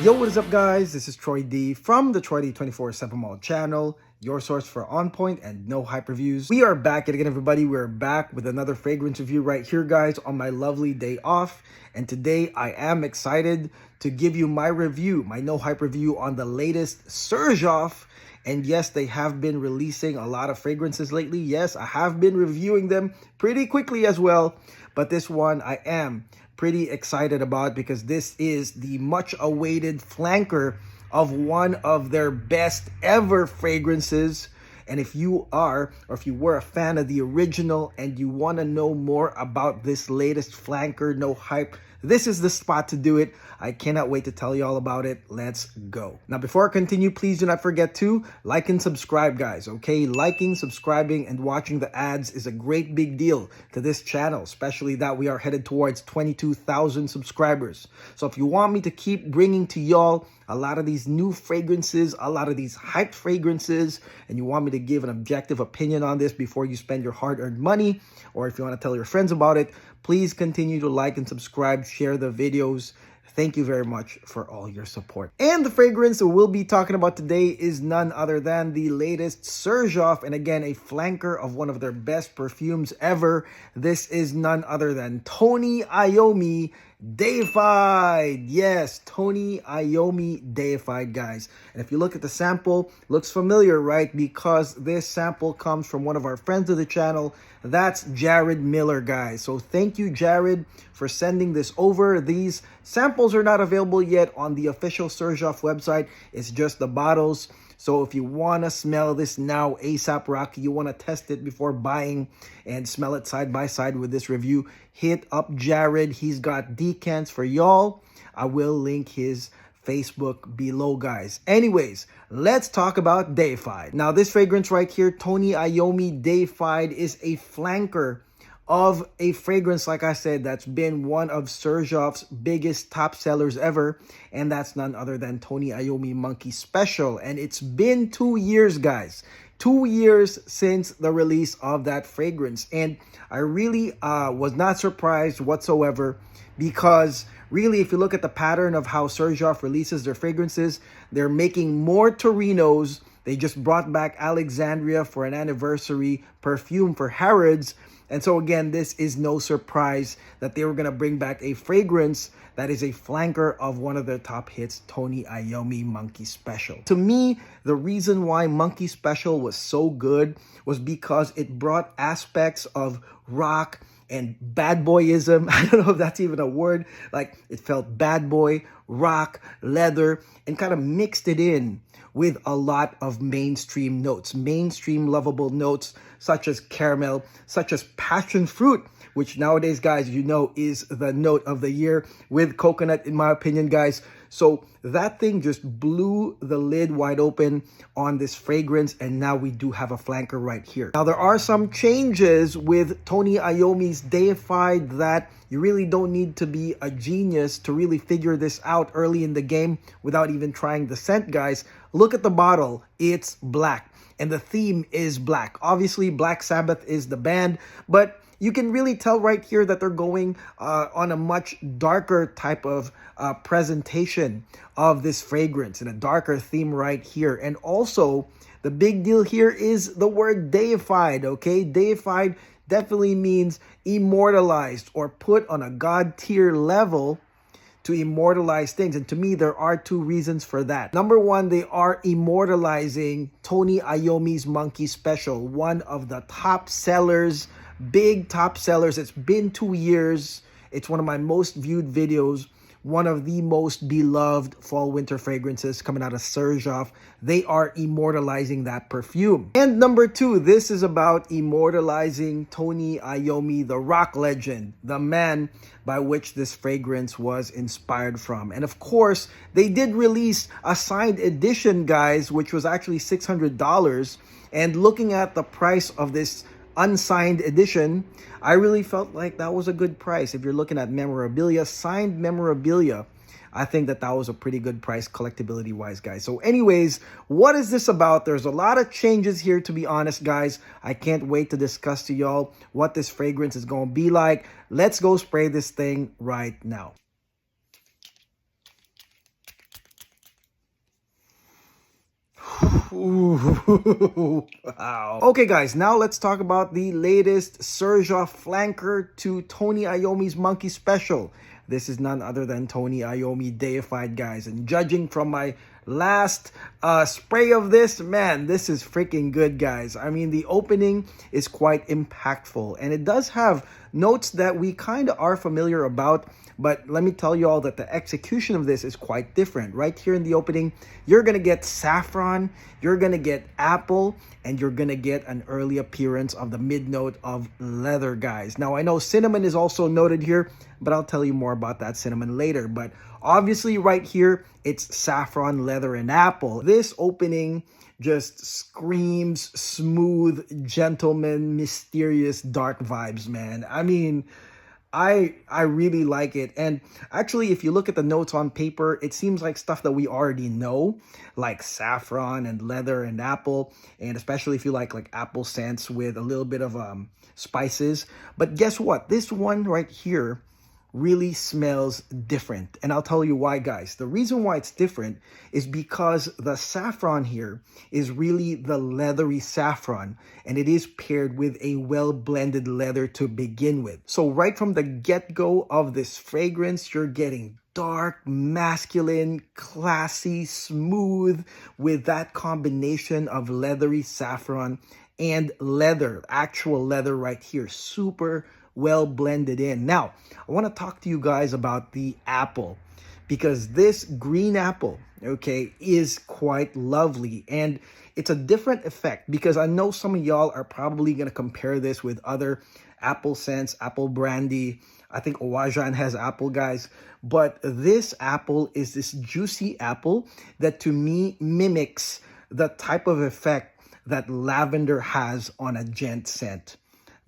Yo, what is up, guys? This is Troy D from the Troy D 24/7 Mall channel, your source for on point and no hype reviews. We are back again, everybody. We're back with another fragrance review right here, guys, on my lovely day off. And today I am excited to give you my review, my no hype review on the latest Xerjoff. And yes, they have been releasing a lot of fragrances lately. Yes, I have been reviewing them pretty quickly as well. But this one I am pretty excited about because this is the much awaited flanker of one of their best ever fragrances. And if you are, or if you were a fan of the original and you want to know more about this latest flanker, no hype, this is the spot to do it. I cannot wait to tell you all about it. Let's go. Now, before I continue, please do not forget to like and subscribe, guys, okay? Liking, subscribing, and watching the ads is a great big deal to this channel, especially that we are headed towards 22,000 subscribers. So if you want me to keep bringing to y'all a lot of these new fragrances, a lot of these hyped fragrances, and you want me to give an objective opinion on this before you spend your hard-earned money, or if you want to tell your friends about it, please continue to like and subscribe, share the videos. Thank you very much for all your support. And the fragrance that we'll be talking about today is none other than the latest Xerjoff, and again, a flanker of one of their best perfumes ever. This is none other than Tony Iommi Deified. Yes, Tony Iommi Deified, guys. And if you look at the sample, looks familiar, right? Because this sample comes from one of our friends of the channel. That's Jared Miller, guys. So thank you, Jared, for sending this over. These samples are not available yet on the official Xerjoff website. It's just the bottles. So if you want to smell this now ASAP Rocky, you want to test it before buying and smell it side by side with this review, hit up Jared. He's got decants for y'all. I will link his Facebook below, guys. Anyways, let's talk about Deified. Now, this fragrance right here, Tony Iommi Deified, is a flanker of a fragrance, like I said, that's been one of Xerjoff's biggest top sellers ever, and that's none other than Tony Iommi Monkey Special. And it's been 2 years, guys. 2 years since the release of that fragrance, and I really was not surprised whatsoever, because really, if you look at the pattern of how Xerjoff releases their fragrances, they're making more Torinos. They just brought back Alexandria for an anniversary perfume for Harrods. And so again, this is no surprise that they were going to bring back a fragrance that is a flanker of one of their top hits, Tony Iommi Monkey Special. To me, the reason why Monkey Special was so good was because it brought aspects of rock and bad boyism. I don't know if that's even a word. Like, it felt bad boy, rock, leather, and kind of mixed it in with a lot of mainstream notes, mainstream lovable notes, such as caramel, such as passion fruit, which nowadays, guys, you know, is the note of the year, with coconut, in my opinion, guys. So that thing just blew the lid wide open on this fragrance, and now we do have a flanker right here. Now, there are some changes with Tony Iommi's Deified that you really don't need to be a genius to really figure this out early in the game without even trying the scent, guys. Look at the bottle. It's black, and the theme is black. Obviously, Black Sabbath is the band, but you can really tell right here that they're going on a much darker type of presentation of this fragrance, in a darker theme right here. And also, the big deal here is the word deified, okay? Deified definitely means immortalized or put on a god tier level to immortalize things. And to me, there are two reasons for that. Number one, they are immortalizing Tony Iommi's Monkey Special, one of the top sellers, big top sellers. It's been 2 years. It's one of my most viewed videos, one of the most beloved fall winter fragrances coming out of Xerjoff. They are immortalizing that perfume. And number two, this is about immortalizing Tony Iommi, the rock legend, the man by which this fragrance was inspired from. And of course, they did release a signed edition, guys, which was actually $600. And looking at the price of this unsigned edition, I really felt like that was a good price. If you're looking at memorabilia, signed memorabilia, I think that was a pretty good price collectability wise, guys. So anyways, what is this about? There's a lot of changes here, to be honest, guys. I can't wait to discuss to y'all what this fragrance is going to be like. Let's go spray this thing right now. Ooh, wow. Okay, guys, now let's talk about the latest Xerjoff flanker to Tony Iommi's Monkey Special. This is none other than Tony Iommi Deified, guys. And judging from my last spray of this, man, this is freaking good, guys. I mean, the opening is quite impactful, and it does have notes that we kind of are familiar about, but let me tell you all that the execution of this is quite different. Right here in the opening, you're going to get saffron, you're going to get apple, and you're going to get an early appearance of the mid-note of leather, guys. Now, I know cinnamon is also noted here, but I'll tell you more about that cinnamon later. But obviously right here, it's saffron, leather, and apple. This opening just screams smooth, gentleman, mysterious, dark vibes, man. I mean, I really like it. And actually, if you look at the notes on paper, it seems like stuff that we already know, like saffron and leather and apple, and especially if you like apple scents with a little bit of spices. But guess what? This one right here really smells different, and I'll tell you why, guys. The reason why it's different is because the saffron here is really the leathery saffron, and it is paired with a well-blended leather to begin with. So right from the get-go of this fragrance, you're getting dark, masculine, classy, smooth, with that combination of leathery saffron and leather, actual leather right here. Super well blended in. Now, I want to talk to you guys about the apple, because this green apple, okay, is quite lovely, and it's a different effect, because I know some of y'all are probably going to compare this with other apple scents, apple brandy. I think Owajan has apple, guys, but this apple is this juicy apple that to me mimics the type of effect that lavender has on a gent scent.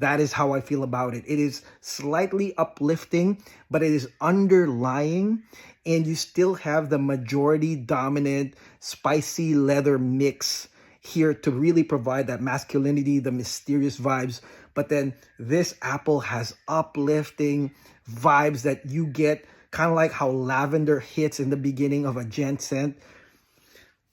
That is how I feel about it. It is slightly uplifting, but it is underlying, and you still have the majority dominant spicy leather mix here to really provide that masculinity, the mysterious vibes. But then this apple has uplifting vibes that you get, kind of like how lavender hits in the beginning of a gent scent.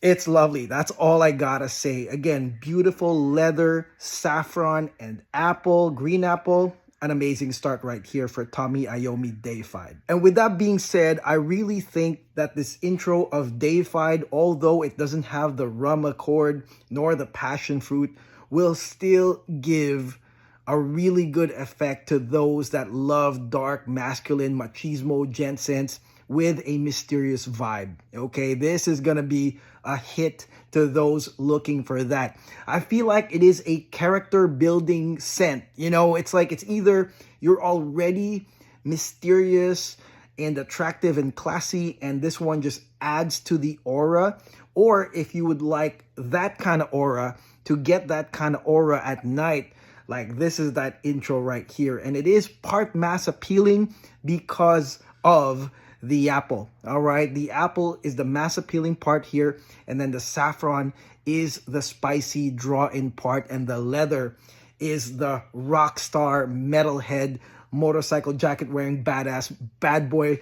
It's lovely. That's all I gotta say. Again, beautiful leather, saffron, and apple, green apple. An amazing start right here for Tony Iommi Deified. And with that being said, I really think that this intro of Deified, although it doesn't have the rum accord nor the passion fruit, will still give a really good effect to those that love dark, masculine, machismo, gent scents with a mysterious vibe. Okay, this is gonna be a hit to those looking for that. I feel like it is a character building scent. You know, it's like it's either you're already mysterious and attractive and classy, and this one just adds to the aura, or if you would like that kind of aura to get that kind of aura at night, like this is that intro right here. And it is part mass appealing because of the apple. All right, the apple is the mass appealing part here, and then the saffron is the spicy draw in part, and the leather is the rock star metalhead motorcycle jacket wearing badass bad boy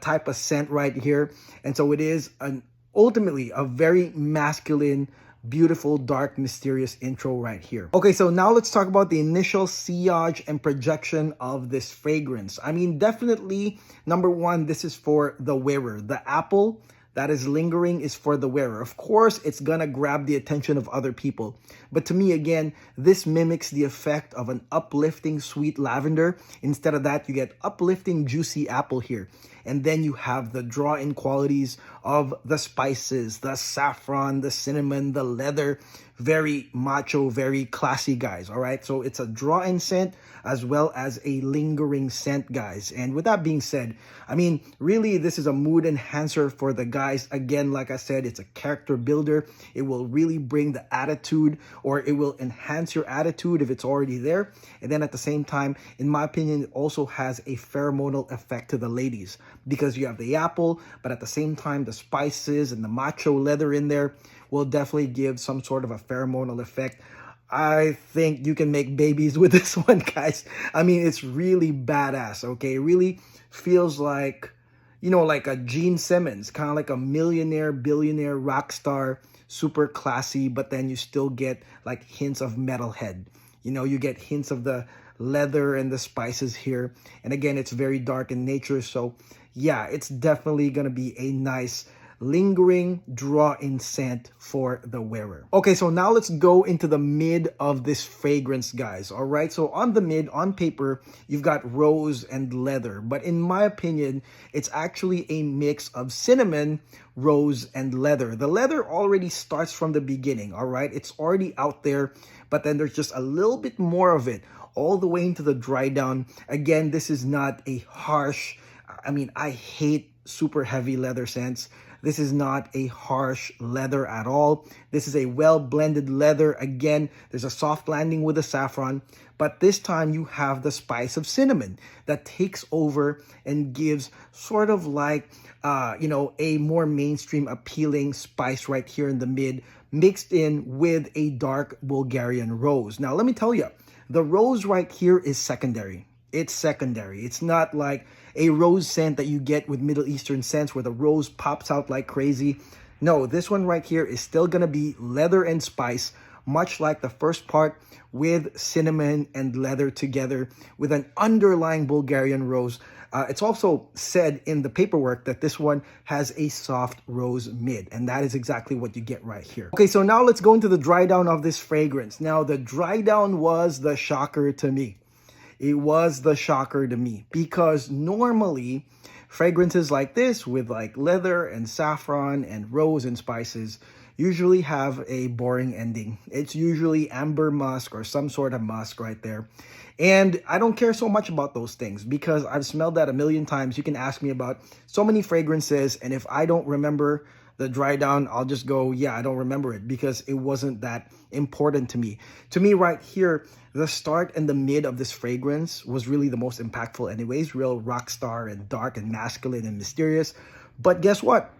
type of scent right here. And so it is ultimately a very masculine, beautiful, dark, mysterious intro right here. Okay, so now let's talk about the initial sillage and projection of this fragrance. I mean, definitely, number one, this is for the wearer. The apple that is lingering is for the wearer. Of course, it's gonna grab the attention of other people. But to me, again, this mimics the effect of an uplifting sweet lavender. Instead of that, you get uplifting juicy apple here. And then you have the draw-in qualities of the spices, the saffron, the cinnamon, the leather. Very macho, very classy, guys, all right? So it's a draw-in scent as well as a lingering scent, guys. And with that being said, I mean, really, this is a mood enhancer for the guys. Again, like I said, it's a character builder. It will really bring the attitude, or it will enhance your attitude if it's already there. And then at the same time, in my opinion, it also has a pheromonal effect to the ladies, because you have the apple, but at the same time, the spices and the macho leather in there will definitely give some sort of a pheromonal effect. I think you can make babies with this one, guys. I mean, it's really badass, okay? It really feels like, like a Gene Simmons, kind of like a millionaire, billionaire, rock star, super classy, but then you still get like hints of metalhead. You get hints of the leather and the spices here. And again, it's very dark in nature. So yeah, it's definitely going to be a nice lingering draw-in scent for the wearer. Okay, so now let's go into the mid of this fragrance, guys. All right, so on the mid, on paper, you've got rose and leather, but in my opinion, it's actually a mix of cinnamon, rose, and leather. The leather already starts from the beginning. All right, it's already out there, but then there's just a little bit more of it all the way into the dry down. Again, this is not a harsh, I hate super heavy leather scents. This is not a harsh leather at all. This is a well-blended leather. Again, there's a soft landing with the saffron, but this time you have the spice of cinnamon that takes over and gives sort of like, a more mainstream appealing spice right here in the mid, mixed in with a dark Bulgarian rose. Now, let me tell you, the rose right here is secondary. It's secondary. It's not like a rose scent that you get with Middle Eastern scents where the rose pops out like crazy. No, this one right here is still going to be leather and spice, much like the first part with cinnamon and leather together with an underlying Bulgarian rose. It's also said in the paperwork that this one has a soft rose mid, and that is exactly what you get right here. Okay, so now let's go into the dry down of this fragrance. Now, the dry down was the shocker to me. It was the shocker to me because normally fragrances like this with like leather and saffron and rose and spices usually have a boring ending. It's usually amber musk or some sort of musk right there. And I don't care so much about those things because I've smelled that a million times. You can ask me about so many fragrances, and if I don't remember the dry down, I'll just go, yeah, I don't remember it because it wasn't that important to me. To me right here, the start and the mid of this fragrance was really the most impactful anyways, real rock star and dark and masculine and mysterious. But guess what?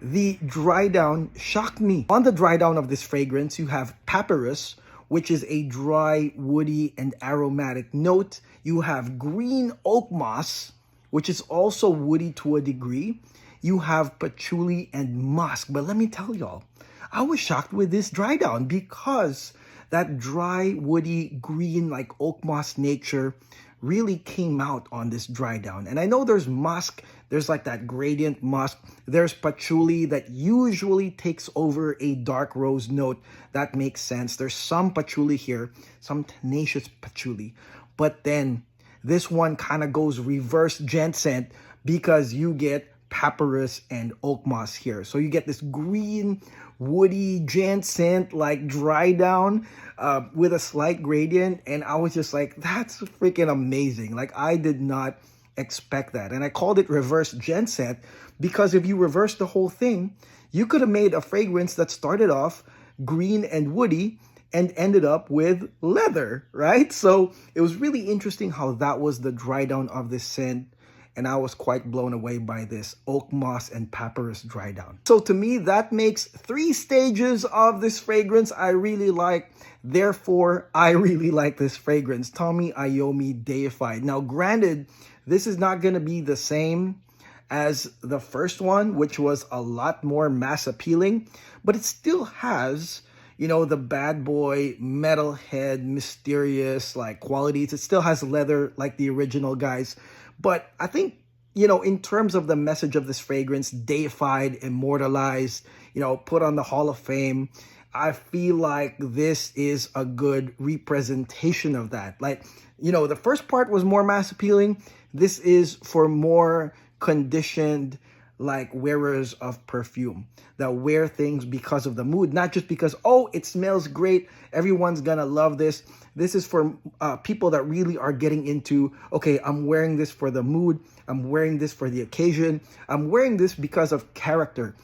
The dry down shocked me. On the dry down of this fragrance, you have papyrus, which is a dry, woody, and aromatic note. You have green oak moss, which is also woody to a degree. You have patchouli and musk. But let me tell y'all, I was shocked with this dry down because that dry, woody, green, like oak moss nature really came out on this dry down. And I know there's musk, there's like that gradient musk, there's patchouli that usually takes over a dark rose note. That makes sense. There's some patchouli here, some tenacious patchouli. But then this one kind of goes reverse gent scent because you get papyrus and oak moss here. So you get this green, woody, gent scent, like dry down with a slight gradient. And I was just like, that's freaking amazing. Like I did not expect that. And I called it reverse gent scent because if you reverse the whole thing, you could have made a fragrance that started off green and woody and ended up with leather, right? So it was really interesting how that was the dry down of this scent. And I was quite blown away by this oak moss and papyrus dry down. So to me, that makes 3 stages of this fragrance I really like. Therefore, I really like this fragrance, Tony Iommi Deified. Now, granted, this is not going to be the same as the first one, which was a lot more mass appealing, but it still has, the bad boy, metalhead, mysterious like qualities. It still has leather like the original, guys. But I think, in terms of the message of this fragrance, deified, immortalized, put on the Hall of Fame, I feel like this is a good representation of that. Like, the first part was more mass appealing. This is for more conditioned, like wearers of perfume that wear things because of the mood, not just because, oh, it smells great, everyone's gonna love this. This is for people that really are getting into, okay, I'm wearing this for the mood, I'm wearing this for the occasion, I'm wearing this because of character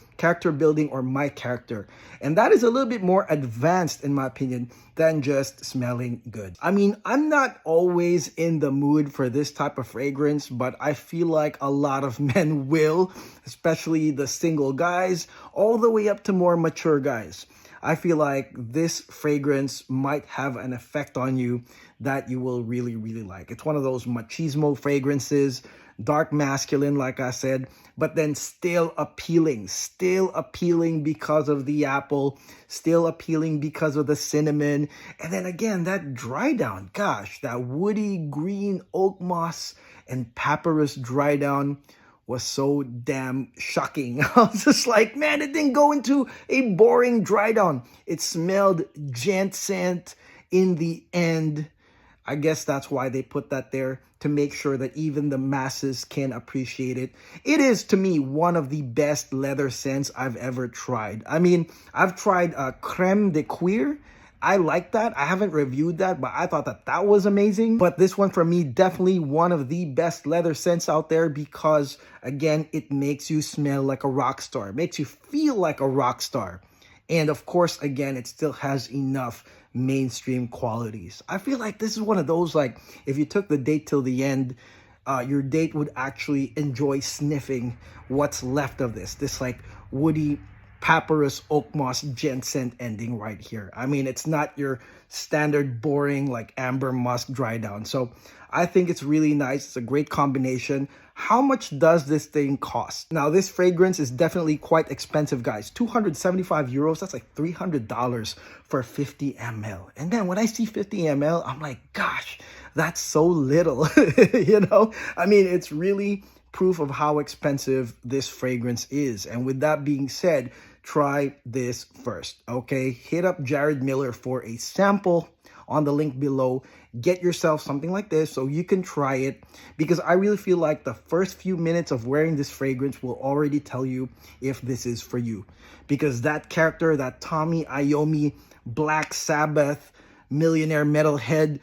building or my character. And that is a little bit more advanced, in my opinion, than just smelling good. I'm not always in the mood for this type of fragrance, but I feel like a lot of men will, especially the single guys, all the way up to more mature guys. I feel like this fragrance might have an effect on you that you will really, really like. It's one of those machismo fragrances dark masculine, like I said, but then still appealing because of the apple, still appealing because of the cinnamon. And then again, that dry down, gosh, that woody green oak moss and papyrus dry down was so damn shocking. I was just like, man, it didn't go into a boring dry down. It smelled ginseng in the end. I guess that's why they put that there, to make sure that even the masses can appreciate it. It is, to me, one of the best leather scents I've ever tried. I mean, I've tried Creme de Cuir. I like that. I haven't reviewed that, but I thought that that was amazing. But this one, for me, definitely one of the best leather scents out there because, again, it makes you smell like a rock star. It makes you feel like a rock star. And of course, again, it still has enough mainstream qualities. I feel like this is one of those, like, if you took the date till the end, your date would actually enjoy sniffing what's left of this like woody papyrus oak moss ginseng ending right here. I mean, it's not your standard boring like amber musk dry down. So I think it's really nice. It's a great combination. How much does this thing cost? Now, this fragrance is definitely quite expensive, guys. 275 euros. That's like $300 for 50 ml. And then when I see 50 ml, I'm like, gosh, that's so little. You know, I mean, it's really proof of how expensive this fragrance is. And with that being said, try this first, okay? Hit up Jared Miller for a sample on the link below. Get yourself something like this so you can try it, because I really feel like the first few minutes of wearing this fragrance will already tell you if this is for you, because that character, that Tony Iommi Black Sabbath millionaire metalhead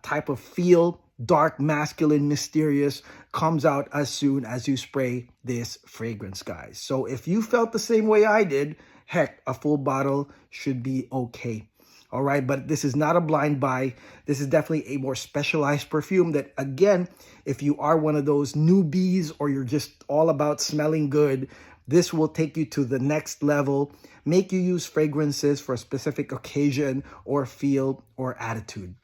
type of feel, dark, masculine, mysterious, comes out as soon as you spray this fragrance, guys. So if you felt the same way I did, heck, a full bottle should be okay. All right, but this is not a blind buy. This is definitely a more specialized perfume that, again, if you are one of those newbies or you're just all about smelling good, this will take you to the next level, make you use fragrances for a specific occasion or feel or attitude.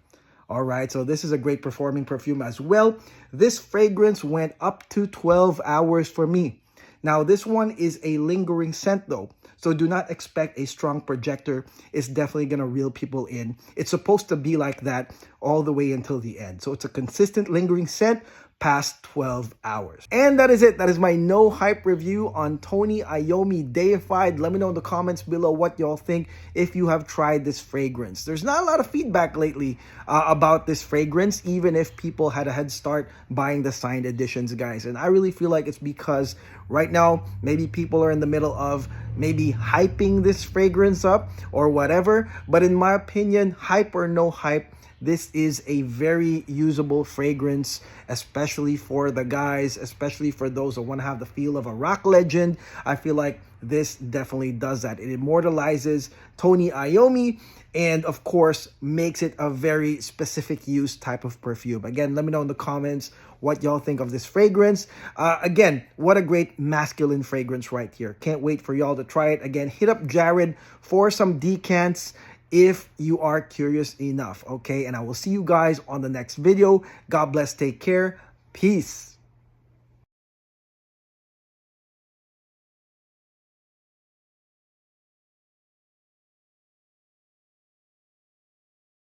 All right, so this is a great performing perfume as well. This fragrance went up to 12 hours for me. Now, this one is a lingering scent though, so do not expect a strong projector. It's definitely gonna reel people in. It's supposed to be like that all the way until the end. So it's a consistent lingering scent past 12 hours. And that is it. That is my no hype review on Tony Iommi Deified. Let me know in the comments below what y'all think if you have tried this fragrance. There's not a lot of feedback lately about this fragrance, even if people had a head start buying the signed editions, guys. And I really feel like it's because right now, maybe people are in the middle of maybe hyping this fragrance up or whatever. But in my opinion, hype or no hype, this is a very usable fragrance, especially for the guys, especially for those that want to have the feel of a rock legend. I feel like this definitely does that. It immortalizes Tony Iommi and, of course, makes it a very specific use type of perfume. Again, let me know in the comments what y'all think of this fragrance. Again, what a great masculine fragrance right here. Can't wait for y'all to try it. Again, hit up Jared for some decants if you are curious enough, okay? And I will see you guys on the next video. God bless, take care, peace.